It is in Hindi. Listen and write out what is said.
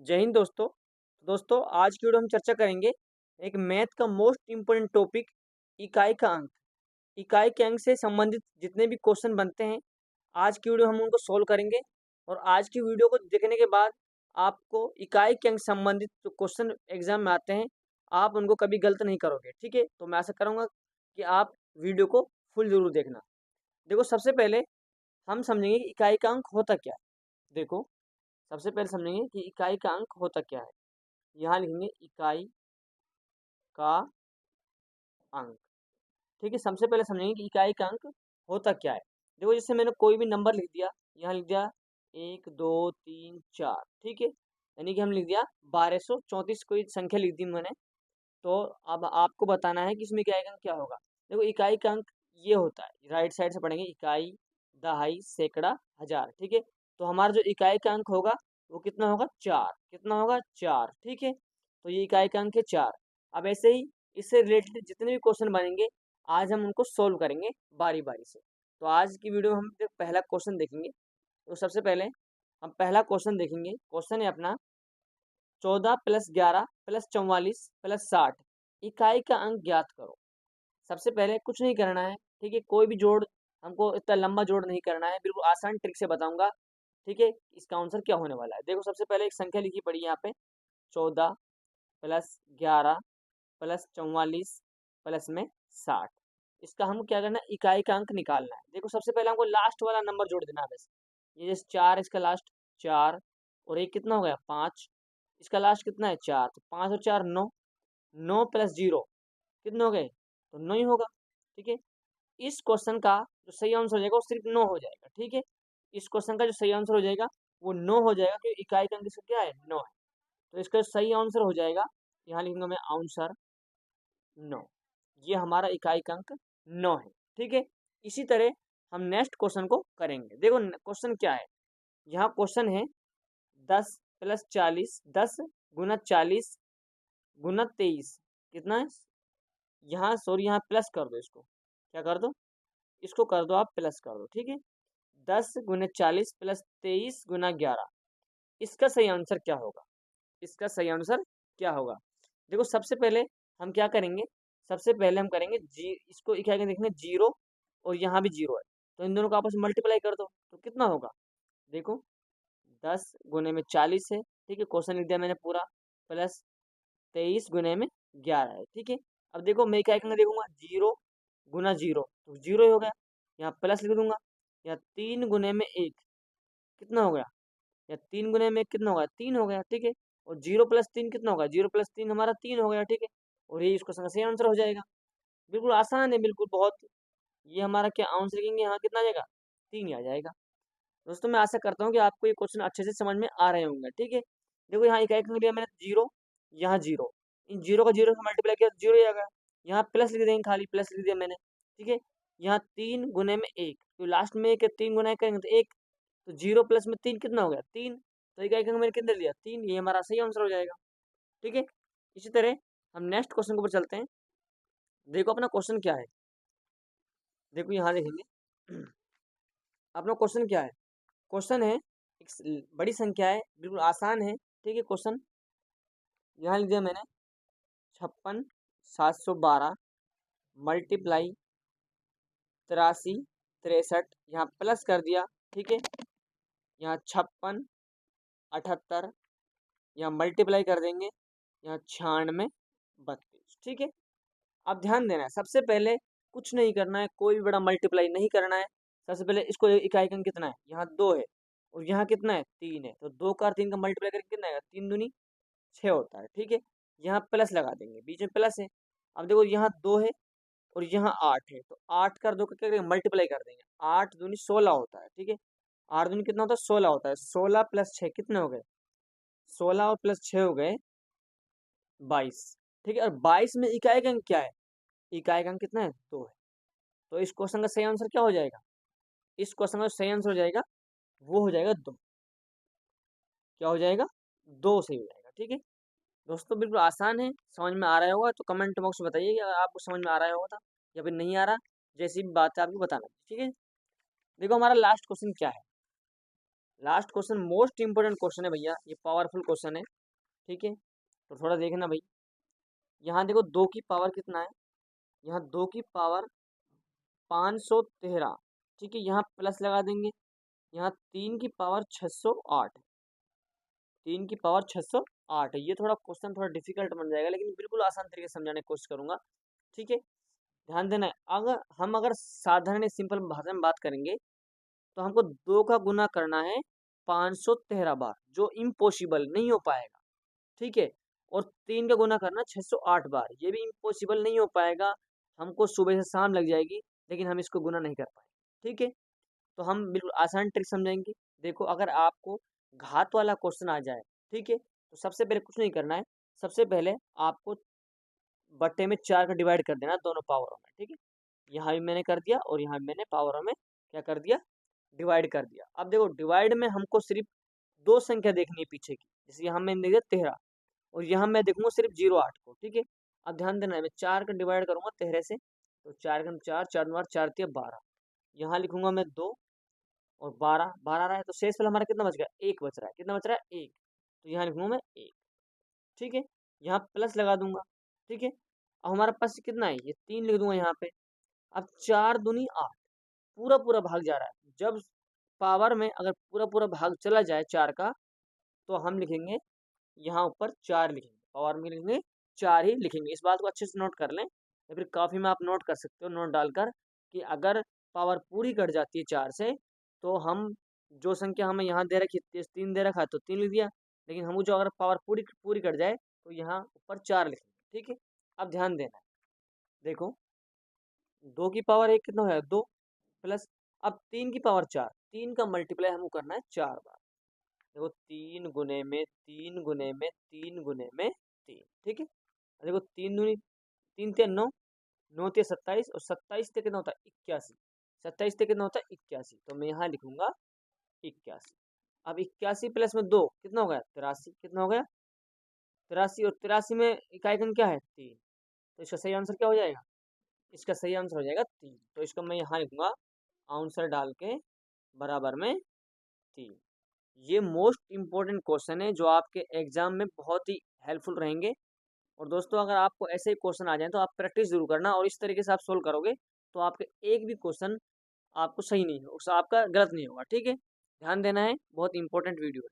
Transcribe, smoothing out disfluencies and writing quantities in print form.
जय हिंद दोस्तों। दोस्तों आज की वीडियो हम चर्चा करेंगे एक मैथ का मोस्ट इम्पोर्टेंट टॉपिक इकाई का अंक। इकाई के अंक से संबंधित जितने भी क्वेश्चन बनते हैं आज की वीडियो हम उनको सोल्व करेंगे। और आज की वीडियो को देखने के बाद आपको इकाई के अंक संबंधित जो क्वेश्चन एग्जाम में आते हैं आप उनको कभी गलत नहीं करोगे। ठीक है, तो मैं आशा करूँगा कि आप वीडियो को फुल जरूर देखना। देखो, सबसे पहले हम समझेंगे कि इकाई का अंक होता क्या है। देखो, सबसे पहले समझेंगे कि इकाई का अंक होता क्या है। यहाँ लिखेंगे इकाई का अंक। ठीक है, सबसे पहले समझेंगे कि इकाई का अंक होता क्या है। देखो, जैसे मैंने कोई भी नंबर लिख दिया, यहाँ लिख दिया 1 2 3 4। ठीक है, यानी कि हम लिख दिया 1234 कोई संख्या लिख दी मैंने। तो अब आपको बताना है कि इसमें इकाई का अंक क्या होगा। देखो, इकाई का अंक ये होता है, राइट साइड से पढ़ेंगे इकाई, दहाई, सैकड़ा, हजार। ठीक है, तो हमारा जो इकाई का अंक होगा वो कितना होगा, 4। कितना होगा, 4। ठीक है, तो ये इकाई का अंक है 4। अब ऐसे ही इससे रिलेटेड जितने भी क्वेश्चन बनेंगे आज हम उनको सोल्व करेंगे बारी बारी से। तो आज की वीडियो में हम पहला क्वेश्चन देखेंगे। तो सबसे पहले हम पहला क्वेश्चन देखेंगे। क्वेश्चन है अपना 14 + 11 + 44 + 60 इकाई का अंक ज्ञात करो। सबसे पहले कुछ नहीं करना है। ठीक है, कोई भी जोड़ हमको इतना लंबा जोड़ नहीं करना है, बिल्कुल आसान ट्रिक से बताऊंगा। ठीक है, इसका आंसर क्या होने वाला है। देखो, सबसे पहले एक संख्या लिखी पड़ी है यहाँ पे, 14 + 11 + 44 + इसका हम क्या करना है, इकाई का अंक निकालना है। देखो, सबसे पहले हमको लास्ट वाला नंबर जोड़ देना है बस। ये जैसे 4, इसका लास्ट 4, और एक कितना हो गया 5, इसका लास्ट कितना है 4, तो 5 और 4 9। 9 + 0 कितने हो गए, तो 9 ही होगा। ठीक है, इस क्वेश्चन का जो सही आंसर हो जाएगा वो सिर्फ 9 हो जाएगा। ठीक है, इस क्वेश्चन का जो सही आंसर हो जाएगा वो 9 हो जाएगा, क्योंकि इकाई का अंक इसका क्या है, 9 है। तो इसका सही आंसर हो जाएगा, यहाँ लिखूंगा मैं आंसर 9। ये हमारा इकाई का अंक 9 है। ठीक है, इसी तरह हम नेक्स्ट क्वेश्चन को करेंगे। देखो क्वेश्चन क्या है, यहाँ क्वेश्चन है 10 + 40, 10 × 40 × 23 कितना है। यहाँ सॉरी, यहाँ प्लस कर दो, इसको क्या कर दो, इसको कर दो आप प्लस कर दो। ठीक है, 10 × 40 + 23 × 11 इसका सही आंसर क्या होगा। इसका सही आंसर क्या होगा, देखो सबसे पहले हम क्या करेंगे, सबसे पहले हम करेंगे जी, इसको क्या देखेंगे 0 और यहाँ भी 0 है, तो इन दोनों को आपस में मल्टीप्लाई कर दो तो कितना होगा। देखो, 10 × 40 है। ठीक है, क्वेश्चन लिख दिया मैंने पूरा, प्लस 23 × 11 है। ठीक है, अब देखो मैं क्या करूँगा, देखूंगा 0 × 0 तो 0 ही हो गया, यहाँ प्लस लिख दूंगा, यहाँ 3 × 1 कितना हो गया, या 3 × 1 कितना होगा, 3 हो गया। ठीक है, और 0 + 3 कितना होगा, 0 + 3 हमारा 3 हो गया। ठीक है, और ये इसको सही आंसर हो जाएगा। बिल्कुल आसान है, बिल्कुल बहुत। ये हमारा क्या आंसर लिखेंगे, यहाँ कितना आ जाएगा, 3 ही आ जाएगा। दोस्तों, मैं आशा करता हूँ कि आपको ये क्वेश्चन अच्छे से समझ में आ रहे होंगे। ठीक है, देखो यहाँ इकाई का लिया मैंने 0, यहाँ 0, इन 0 का 0 से मल्टीप्लाई किया तो 0 ही आ गया। यहाँ प्लस लिख देंगे, खाली प्लस लिख दिया मैंने। ठीक है, यहाँ 3 × 1 तो लास्ट में एक 3 गुना 1 करेंगे तो 1, तो 0 + में 3 कितना हो गया, 3, तो इकाई का मैंने कितना लिया, 3, ये हमारा सही आंसर हो जाएगा। ठीक है, इसी तरह हम नेक्स्ट क्वेश्चन के ऊपर चलते हैं। देखो अपना क्वेश्चन क्या है, देखो यहाँ देखेंगे अपना क्वेश्चन क्या है। क्वेश्चन है एक बड़ी संख्या है, बिल्कुल आसान है। ठीक है, क्वेश्चन यहाँ लिख दिया मैंने 56 712 मल्टीप्लाई 83 63, यहाँ प्लस कर दिया। ठीक है, यहाँ 56 78, यहाँ मल्टीप्लाई कर देंगे, यहाँ 96 32। ठीक है, अब ध्यान देना है, सबसे पहले कुछ नहीं करना है, कोई भी बड़ा मल्टीप्लाई नहीं करना है। सबसे पहले इसको इकाई का अंक कितना है, यहाँ 2 है और यहाँ कितना है 3 है, तो 2 का 3 का मल्टीप्लाई करके कितना आएगा, 3 दूनी 6 होता है। ठीक है, यहाँ प्लस लगा देंगे, बीच में प्लस है। अब देखो यहाँ 2 है और यहाँ 8 है, तो 8 का 2 का क्या करेंगे, मल्टीप्लाई कर देंगे, 8 दूनी 16 होता है। ठीक है, 8 दूनी कितना होता है, 16 होता है। 16 + 6 कितने हो गए, 16 और प्लस 6 हो गए 22। ठीक है, और 22 में इकाई का अंक क्या है, इकाई का अंक कितना है, 2 है। तो इस क्वेश्चन का सही आंसर क्या हो जाएगा, इस क्वेश्चन का सही आंसर हो जाएगा, वो हो जाएगा 2। क्या हो जाएगा, 2 सही हो जाएगा। ठीक है दोस्तों, बिल्कुल आसान है, समझ में आ रहा होगा तो कमेंट बॉक्स में बताइए कि अगर आपको समझ में आ रहा होगा था या फिर नहीं आ रहा, जैसी भी बात है आपको बताना। ठीक है, देखो हमारा लास्ट क्वेश्चन क्या है। Last question most important question है भैया, ये पावरफुल क्वेश्चन है, ठीक है। तो थोड़ा देखना भाई, यहाँ देखो 2 की पावर कितना है, यहाँ 2 की पावर 513, ठीक है। यहाँ प्लस लगा देंगे, यहाँ 3 की पावर 608, 3 की पावर 608 है। ये थोड़ा क्वेश्चन थोड़ा डिफिकल्ट बन जाएगा, लेकिन बिल्कुल आसान तरीके से समझाने की कोशिश करूंगा, ठीक है। ध्यान देना है, अगर साधारण सिंपल भाषा में बात करेंगे तो हमको 2 का गुना करना है 513 बार, जो इम्पॉसिबल नहीं हो पाएगा, ठीक है। और 3 का गुना करना 608 बार, ये भी इम्पॉसिबल नहीं हो पाएगा, हमको सुबह से शाम लग जाएगी, लेकिन हम इसको गुना नहीं कर पाएंगे, ठीक है। तो हम बिल्कुल आसान ट्रिक समझेंगे। देखो, अगर आपको घात वाला क्वेश्चन आ जाए, ठीक है, तो सबसे पहले कुछ नहीं करना है, सबसे पहले आपको बट्टे में 4 का डिवाइड कर देना दोनों पावरों में, ठीक है। यहाँ भी मैंने कर दिया और यहाँ भी मैंने पावरों में क्या कर दिया, डिवाइड कर दिया। अब देखो, डिवाइड में हमको सिर्फ 2 संख्या देखनी है पीछे की, जैसे यहाँ मैंने दे दिया 13 और यहाँ मैं देखूंगा सिर्फ 08 को, ठीक है। अब ध्यान देना है, मैं 4 का डिवाइड करूंगा 13 से, तो 4 का 4, 4 बार 4 3 12, यहाँ लिखूंगा मैं 2 और 12, 12 आ रहा है, तो शेष वाला हमारा कितना बच गया, 1 बच रहा है, कितना बच रहा है, 1, तो यहाँ लिखूंगा मैं 1, ठीक है। यहाँ प्लस लगा दूंगा, ठीक है। अब हमारे पास कितना है, ये 3 लिख दूंगा यहाँ पे। अब 4 दूनी 8, पूरा पूरा भाग जा रहा है, जब पावर में अगर पूरा पूरा भाग चला जाए 4 का, तो हम लिखेंगे यहाँ ऊपर 4 लिखेंगे, पावर में लिखेंगे 4 ही लिखेंगे। इस बात को अच्छे से नोट कर लें, या फिर काफी में आप नोट कर सकते हो नोट डालकर, कि अगर पावर पूरी कट जाती है 4 से, तो हम जो संख्या हमें यहाँ दे रखी है 3 दे रखा है तो 3 लिख दिया, लेकिन हम जो अगर पावर पूरी पूरी कट जाए तो यहाँ ऊपर 4 लिखेंगे, ठीक है। अब ध्यान देना है, देखो 2 की पावर 1 कितना है, 2 प्लस, अब 3 की पावर 4, 3 का मल्टीप्लाई हमको करना है 4 बार। देखो 3 गुने में 3 गुने में 3 गुने में 3, ठीक है। देखो 3 दूनी 3 ते 9, 9 ते 27 और 27 ते कितना होता है 81, 27 ते कितना होता है 81, तो मैं यहाँ लिखूंगा 81। अब 81 प्लस में 2 कितना हो गया 83, कितना हो गया 83, और 83 में इकाई अंक क्या है 3, तो इसका सही आंसर क्या हो जाएगा, इसका सही आंसर हो जाएगा 3, तो इसको मैं यहाँ लिखूंगा आंसर डाल के बराबर में 3। ये मोस्ट इम्पोर्टेंट क्वेश्चन है जो आपके एग्जाम में बहुत ही हेल्पफुल रहेंगे। और दोस्तों, अगर आपको ऐसे ही क्वेश्चन आ जाए तो आप प्रैक्टिस जरूर करना, और इस तरीके से आप सोल्व करोगे तो आपके एक भी क्वेश्चन आपको सही नहीं होगा, आपका गलत नहीं होगा, ठीक है। ध्यान देना है, बहुत इंपॉर्टेंट वीडियो है।